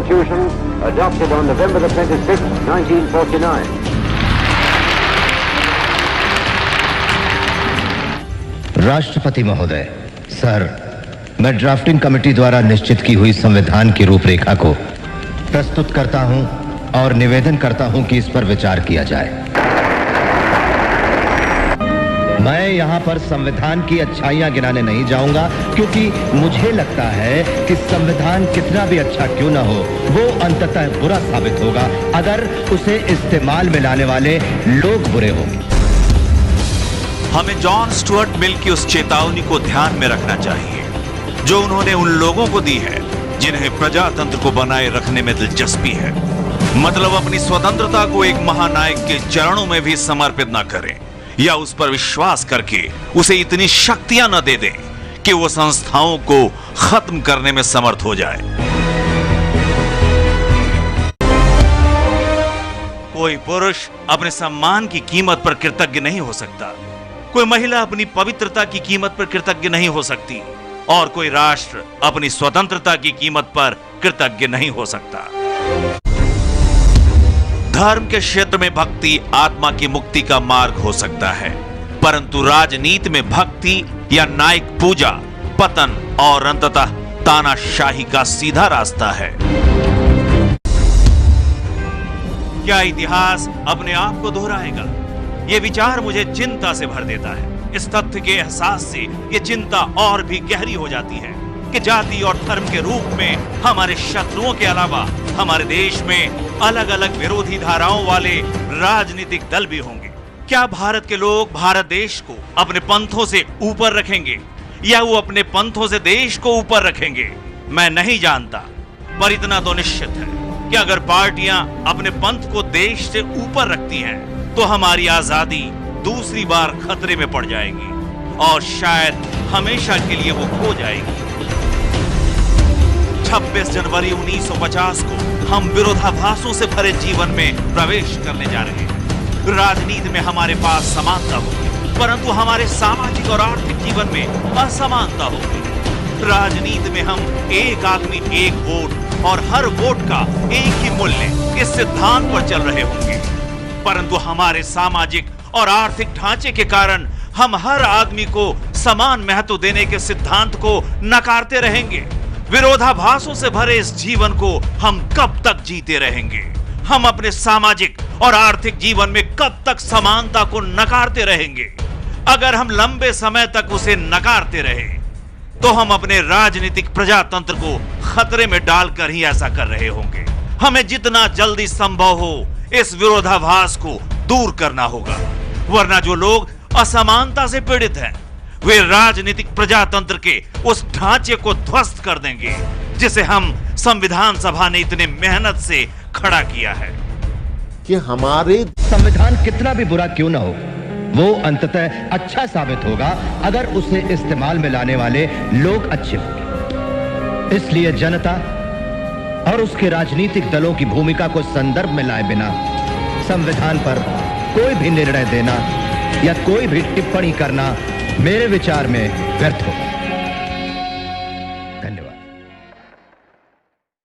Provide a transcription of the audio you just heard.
Constitution adopted on November the 26th, 1949. राष्ट्रपति महोदय, sir, मैं ड्राफ्टिंग कमेटी द्वारा निश्चित की हुई संविधान की रूपरेखा को प्रस्तुत करता हूं और निवेदन करता हूं कि इस पर विचार किया जाए। मैं यहां पर संविधान की अच्छाइयां गिनाने नहीं जाऊंगा, क्योंकि मुझे लगता है कि संविधान कितना भी अच्छा क्यों ना हो, वो अंततः बुरा साबित होगा अगर उसे इस्तेमाल में लाने वाले लोग बुरे हों। हमें जॉन स्टुअर्ट मिल की उस चेतावनी को ध्यान में रखना चाहिए जो उन्होंने उन लोगों को दी है जिन्हें प्रजातंत्र को बनाए रखने में दिलचस्पी है। मतलब अपनी स्वतंत्रता को एक महानायक के चरणों में भी समर्पित न करें या उस पर विश्वास करके उसे इतनी शक्तियां न दे दें कि वो संस्थाओं को खत्म करने में समर्थ हो जाए। कोई पुरुष अपने सम्मान की कीमत पर कृतज्ञ नहीं हो सकता, कोई महिला अपनी पवित्रता की कीमत पर कृतज्ञ नहीं हो सकती और कोई राष्ट्र अपनी स्वतंत्रता की कीमत पर कृतज्ञ नहीं हो सकता। धर्म के क्षेत्र में भक्ति आत्मा की मुक्ति का मार्ग हो सकता है, परंतु राजनीति में भक्ति या नायक पूजा पतन और अंततः तानाशाही का सीधा रास्ता है। क्या इतिहास अपने आप को दोहराएगा? ये विचार मुझे चिंता से भर देता है। इस तथ्य के एहसास से ये चिंता और भी गहरी हो जाती है कि जाति और धर्म के रूप में हमारे शत्रुओं के अलावा हमारे देश में अलग अलग विरोधी धाराओं वाले राजनीतिक दल भी होंगे। क्या भारत के लोग भारत देश को अपने पंथों से ऊपर रखेंगे या वो अपने पंथों से देश को ऊपर रखेंगे? मैं नहीं जानता, पर इतना तो निश्चित है कि अगर पार्टियां अपने पंथ को देश से ऊपर रखती हैं तो हमारी आजादी दूसरी बार खतरे में पड़ जाएगी और शायद हमेशा के लिए वो खो जाएगी। 26 जनवरी 1950 को हम विरोधाभासों से भरे जीवन में प्रवेश करने जा रहे हैं। राजनीति में हमारे पास समानता होगी, परंतु हमारे सामाजिक और आर्थिक जीवन में असमानता होगी। राजनीति में हम एक आदमी एक वोट और हर वोट का एक ही मूल्य इस सिद्धांत पर चल रहे होंगे, परंतु हमारे सामाजिक और आर्थिक ढांचे के कारण हम हर आदमी को समान महत्व देने के सिद्धांत को नकारते रहेंगे। विरोधाभासों से भरे इस जीवन को हम कब तक जीते रहेंगे? हम अपने सामाजिक और आर्थिक जीवन में कब तक समानता को नकारते रहेंगे? अगर हम लंबे समय तक उसे नकारते रहे तो हम अपने राजनीतिक प्रजातंत्र को खतरे में डालकर ही ऐसा कर रहे होंगे। हमें जितना जल्दी संभव हो इस विरोधाभास को दूर करना होगा, वरना जो लोग असमानता से पीड़ित हैं वे राजनीतिक प्रजातंत्र के उस ढांचे को ध्वस्त कर देंगे जिसे हम संविधान सभा ने इतने मेहनत से खड़ा किया है। कि हमारे संविधान कितना भी बुरा क्यों ना हो, वो अंततः अच्छा साबित होगा अगर उसे इस्तेमाल में लाने वाले लोग अच्छे होंगे। इसलिए जनता और उसके राजनीतिक दलों की भूमिका को संदर्भ में लाए बिना संविधान पर कोई भी निर्णय देना या कोई भी टिप्पणी करना मेरे विचार में व्यर्थ होगा।